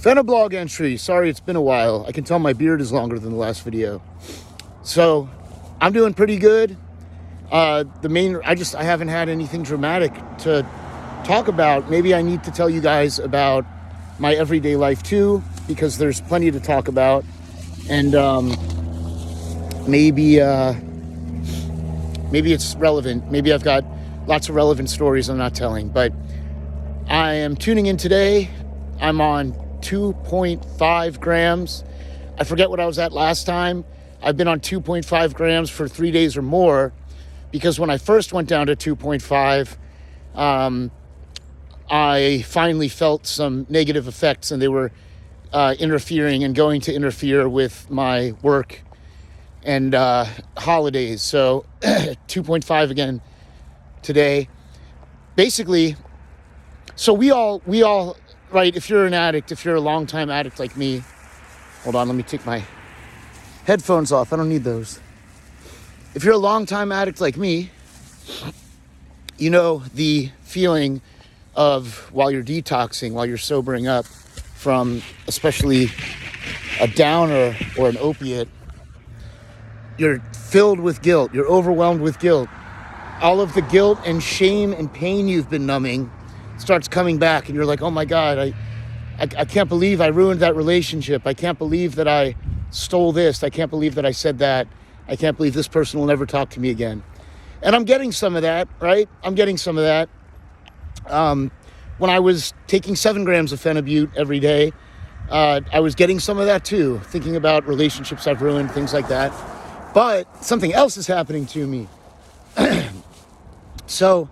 Pheniblog entry. Sorry, it's been a while. I can tell my beard is longer than the last video. So, I'm doing pretty good. I haven't had anything dramatic to talk about. Maybe I need to tell you guys about my everyday life too, because there's plenty to talk about. And maybe it's relevant. Maybe I've got lots of relevant stories I'm not telling. But I am tuning in today. I'm on 2.5 grams. I forget what I was at last time. I've been on 2.5 grams for 3 days or more, because when I first went down to 2.5, I finally felt some negative effects, and they were interfering and going to interfere with my work and holidays. So 2.5 again today. Basically, so we all, right, if you're an addict, if you're a long-time addict like me, hold on, let me take my headphones off. I don't need those. If you're a long-time addict like me, you know the feeling of, while you're detoxing, while you're sobering up from especially a downer or an opiate, you're filled with guilt. You're overwhelmed with guilt. All of the guilt and shame and pain you've been numbing starts coming back, and you're like, oh my God, I can't believe I ruined that relationship. I can't believe that I stole this. I can't believe that I said that. I can't believe this person will never talk to me again. And I'm getting some of that, right? I'm getting some of that. When I was taking 7 grams of Phenibut every day, I was getting some of that too, thinking about relationships I've ruined, things like that. But something else is happening to me. So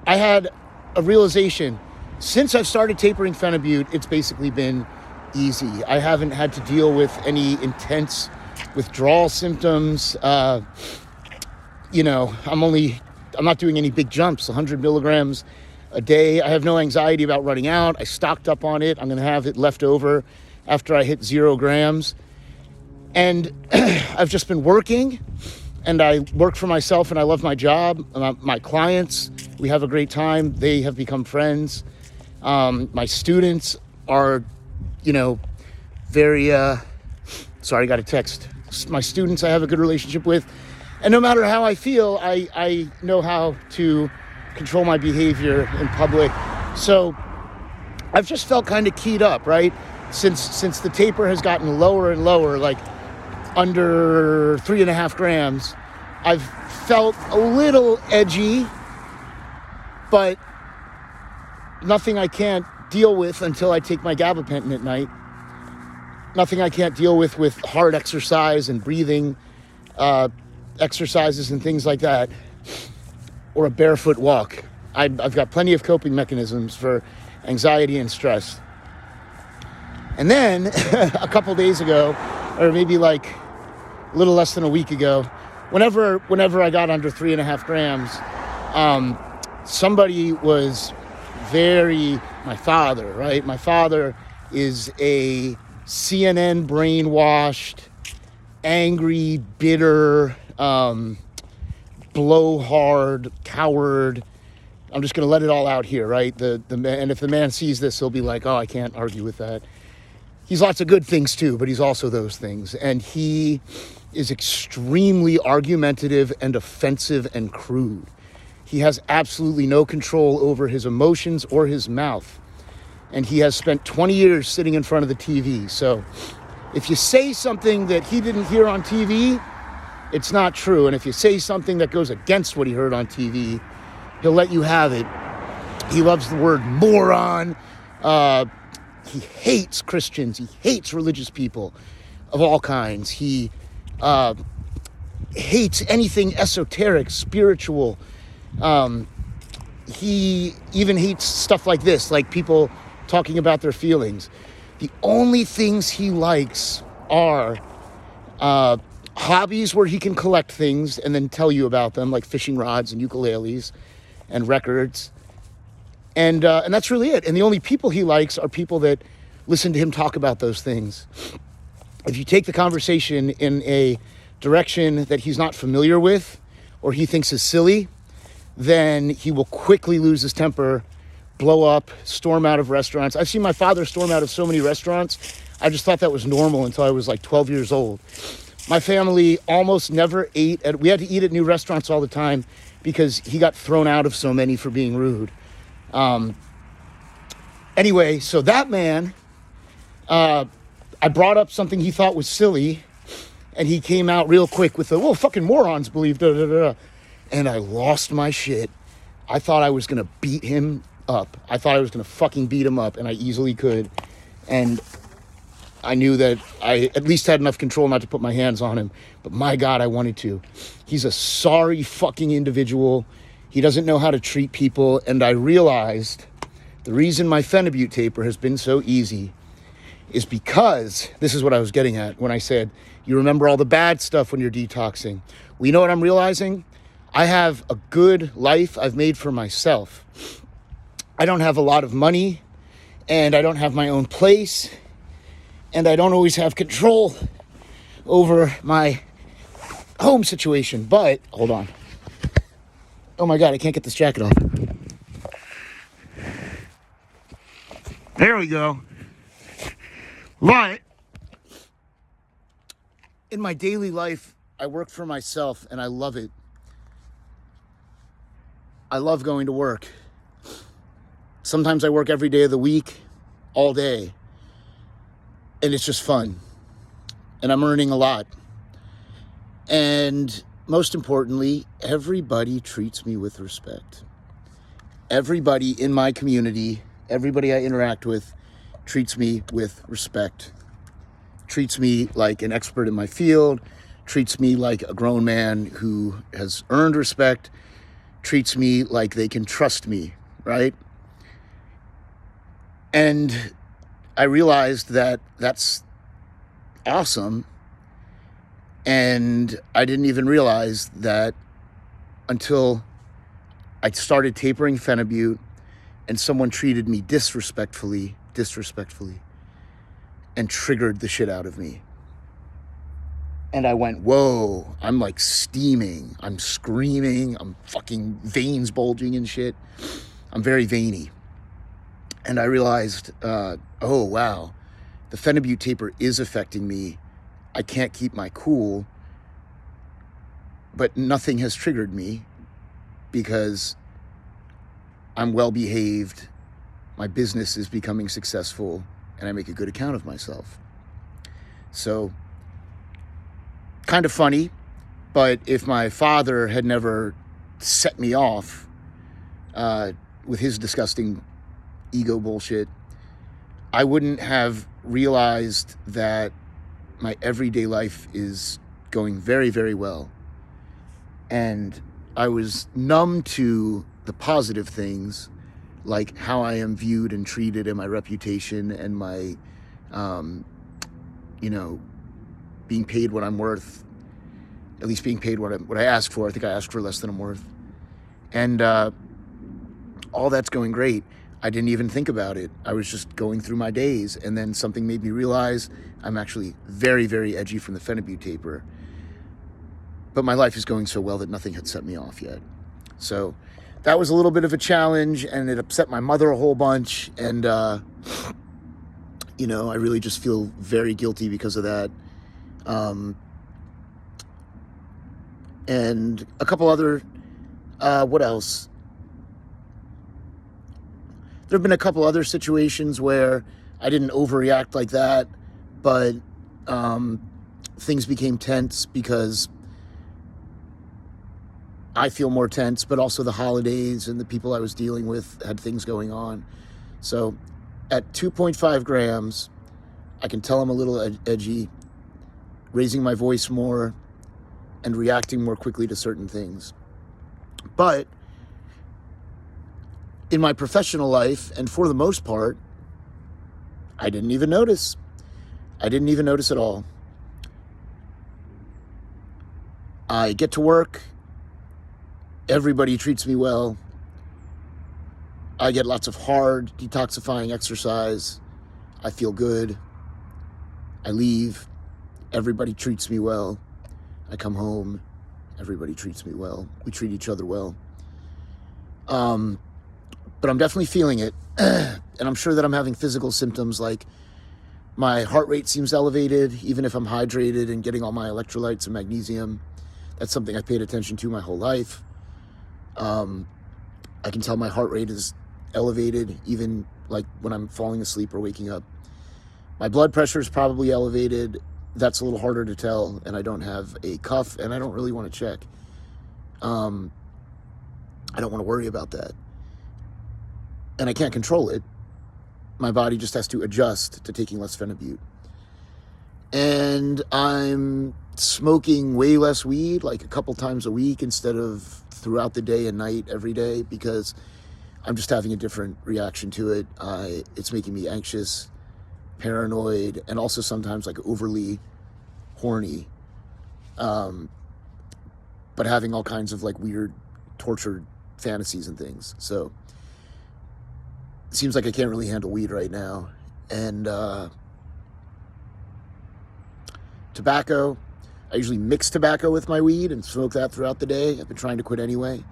I had a realization. Since I've started tapering Phenibut, it's basically been easy. I haven't had to deal with any intense withdrawal symptoms. I'm not doing any big jumps, 100 milligrams a day. I have no anxiety about running out. I stocked up on it. I'm going to have it left over after I hit 0 grams. And I've just been working, and I work for myself, and I love my job. My clients, we have a great time. They have become friends. My students are, very, sorry, I got a text. My students I have a good relationship with. And no matter how I feel, I know how to control my behavior in public. So I've just felt kind of keyed up, right? Since the taper has gotten lower and lower, like under 3.5 grams, I've felt a little edgy, but nothing I can't deal with until I take my gabapentin at night. Nothing I can't deal with hard exercise and breathing exercises and things like that, or a barefoot walk. I've got plenty of coping mechanisms for anxiety and stress. And then a couple days ago, or maybe like a little less than a week ago, whenever I got under 3.5 grams, somebody was my father, right? My father is a CNN brainwashed, angry, bitter, blowhard, coward. I'm just going to let it all out here, right? The man, and if the man sees this, he'll be like, oh, I can't argue with that. He's lots of good things too, but he's also those things. And he is extremely argumentative and offensive and crude. He has absolutely no control over his emotions or his mouth. And he has spent 20 years sitting in front of the TV. So if you say something that he didn't hear on TV, it's not true. And if you say something that goes against what he heard on TV, he'll let you have it. He loves the word moron. He hates Christians. He hates religious people of all kinds. He hates anything esoteric, spiritual. He even hates stuff like this, like people talking about their feelings. The only things he likes are hobbies where he can collect things and then tell you about them, like fishing rods and ukuleles and records. And that's really it. And the only people he likes are people that listen to him talk about those things. If you take the conversation in a direction that he's not familiar with or he thinks is silly, then he will quickly lose his temper blow up, storm out of restaurants. I've seen my father storm out of so many restaurants. I just thought that was normal until I was like 12 years old. My family almost never ate we had to eat at new restaurants all the time because he got thrown out of so many for being rude. Anyway, so that man, I brought up something he thought was silly, and he came out real quick with the, well, fucking morons believe, da da da. And I lost my shit. I thought I was gonna beat him up. I thought I was gonna fucking beat him up, and I easily could. And I knew that I at least had enough control not to put my hands on him. But my God, I wanted to. He's a sorry fucking individual. He doesn't know how to treat people. And I realized the reason my Pheniblog taper has been so easy is because, this is what I was getting at when I said, you remember all the bad stuff when you're detoxing. Well, you know what I'm realizing? I have a good life I've made for myself. I don't have a lot of money, and I don't have my own place, and I don't always have control over my home situation. But, hold on. Oh my God, I can't get this jacket off. There we go. But in my daily life, I work for myself and I love it. I love going to work. Sometimes I work every day of the week, all day. And it's just fun. And I'm earning a lot. And most importantly, everybody treats me with respect. Everybody in my community, everybody I interact with, treats me with respect. Treats me like an expert in my field. Treats me like a grown man who has earned respect. Treats me like they can trust me, right? And I realized that that's awesome. And I didn't even realize that until I started tapering Pheniblog and someone treated me disrespectfully, and triggered the shit out of me. And I went, whoa, I'm like steaming. I'm screaming. I'm fucking veins bulging and shit. I'm very veiny. And I realized, oh, wow, the Pheniblog taper is affecting me. I can't keep my cool, but nothing has triggered me because I'm well behaved. My business is becoming successful and I make a good account of myself. So, kind of funny, but if my father had never set me off with his disgusting ego bullshit, I wouldn't have realized that my everyday life is going very, very well. And I was numb to the positive things, like how I am viewed and treated and my reputation and my, being paid what I'm worth, at least being paid what I asked for. I think I asked for less than I'm worth. And all that's going great. I didn't even think about it. I was just going through my days, and then something made me realize I'm actually very, very edgy from the Pheniblog taper. But my life is going so well that nothing had set me off yet. So that was a little bit of a challenge, and it upset my mother a whole bunch. And, I really just feel very guilty because of that. And a couple other, what else? There have been a couple other situations where I didn't overreact like that, but things became tense because I feel more tense, but also the holidays and the people I was dealing with had things going on. So at 2.5 grams, I can tell I'm a little edgy, raising my voice more and reacting more quickly to certain things. But in my professional life, and for the most part, I didn't even notice. I didn't even notice at all. I get to work. Everybody treats me well. I get lots of hard, detoxifying exercise. I feel good. I leave. Everybody treats me well. I come home. Everybody treats me well. We treat each other well. but I'm definitely feeling it. And I'm sure that I'm having physical symptoms like my heart rate seems elevated, even if I'm hydrated and getting all my electrolytes and magnesium. That's something I've paid attention to my whole life. I can tell my heart rate is elevated, even like when I'm falling asleep or waking up. My blood pressure is probably elevated. That's a little harder to tell, and I don't have a cuff, and I don't really want to check. I don't want to worry about that. And I can't control it. My body just has to adjust to taking less Phenibut. And I'm smoking way less weed, like a couple times a week instead of throughout the day and night every day, because I'm just having a different reaction to it. It's making me anxious, paranoid, and also sometimes like overly horny. But having all kinds of like weird tortured fantasies and things. So it seems like I can't really handle weed right now. And tobacco, I usually mix tobacco with my weed and smoke that throughout the day. I've been trying to quit anyway.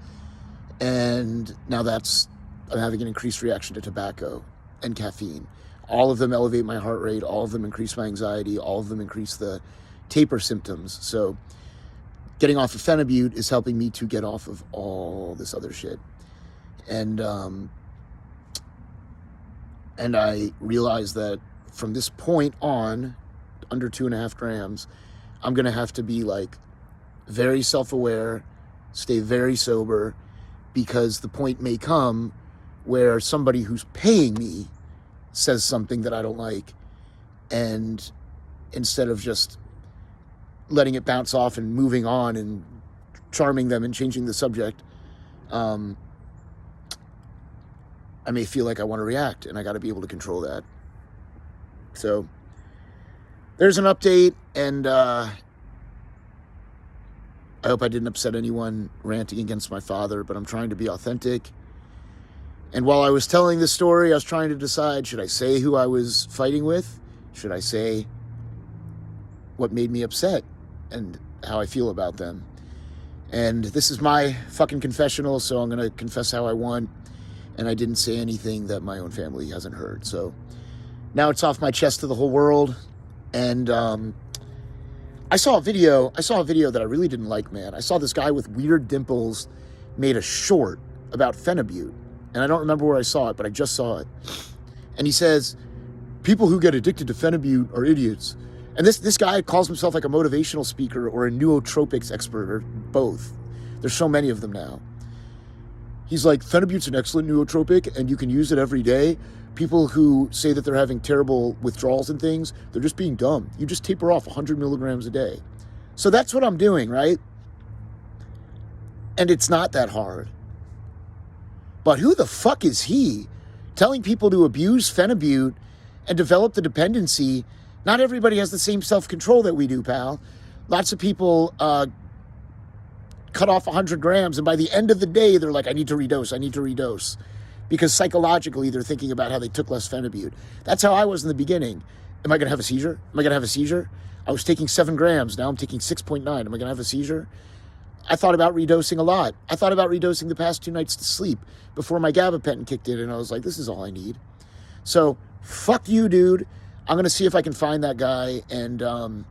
And now I'm having an increased reaction to tobacco and caffeine. All of them elevate my heart rate. All of them increase my anxiety. All of them increase the taper symptoms. So getting off of Phenibut is helping me to get off of all this other shit. And I realize that from this point on, under 2.5 grams, I'm going to have to be like very self-aware, stay very sober, because the point may come where somebody who's paying me says something that I don't like, and instead of just letting it bounce off and moving on and charming them and changing the subject, I may feel like I want to react, and I got to be able to control that. So there's an update, and I hope I didn't upset anyone ranting against my father, but I'm trying to be authentic. And while I was telling this story, I was trying to decide, should I say who I was fighting with? Should I say what made me upset and how I feel about them? And this is my fucking confessional, so I'm going to confess how I want. And I didn't say anything that my own family hasn't heard. So now it's off my chest to the whole world. And I saw a video that I really didn't like, man. I saw this guy with weird dimples made a short about Phenibut. And I don't remember where I saw it, but I just saw it. And he says, people who get addicted to Phenibut are idiots. And this guy calls himself like a motivational speaker or a nootropics expert or both. There's so many of them now. He's like, Phenibut's an excellent nootropic and you can use it every day. People who say that they're having terrible withdrawals and things, they're just being dumb. You just taper off 100 milligrams a day. So that's what I'm doing, right? And it's not that hard. But who the fuck is he telling people to abuse Phenibut and develop the dependency? Not everybody has the same self-control that we do, pal. Lots of people cut off 100 grams, and by the end of the day, they're like, I need to redose. Because psychologically, they're thinking about how they took less Phenibut. That's how I was in the beginning. Am I going to have a seizure? I was taking 7 grams. Now I'm taking 6.9. Am I going to have a seizure? I thought about redosing a lot. I thought about redosing the past 2 nights to sleep before my gabapentin kicked in, and I was like, this is all I need. So, fuck you, dude. I'm going to see if I can find that guy and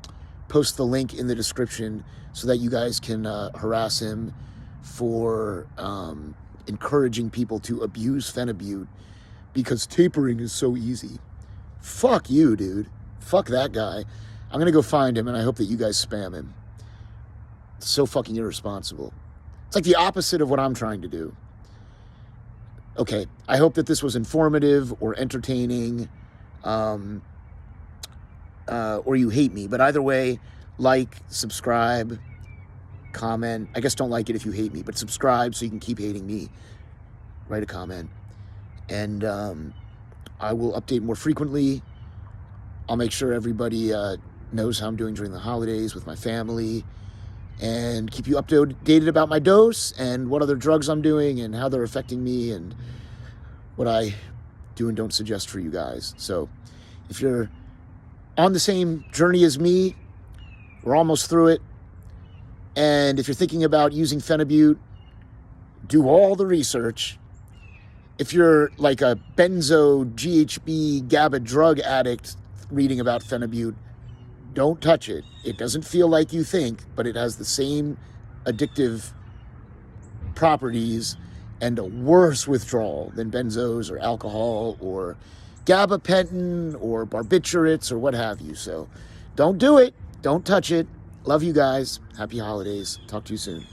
post the link in the description so that you guys can harass him for encouraging people to abuse Phenibut because tapering is so easy. Fuck you, dude. Fuck that guy. I'm going to go find him, and I hope that you guys spam him. It's so fucking irresponsible. It's like the opposite of what I'm trying to do. Okay, I hope that this was informative or entertaining, or you hate me. But either way, like, subscribe, comment. I guess don't like it if you hate me, but subscribe so you can keep hating me. Write a comment. And I will update more frequently. I'll make sure everybody knows how I'm doing during the holidays with my family, and keep you updated about my dose and what other drugs I'm doing and how they're affecting me and what I do and don't suggest for you guys. So if you're on the same journey as me, we're almost through it. And if you're thinking about using Phenibut, do all the research. if you're like a benzo, GHB, GABA drug addict reading about phenibut, don't touch it. It doesn't feel like you think, but it has the same addictive properties and a worse withdrawal than benzos or alcohol or gabapentin or barbiturates or what have you. So don't do it. Don't touch it. Love you guys. Happy holidays. Talk to you soon.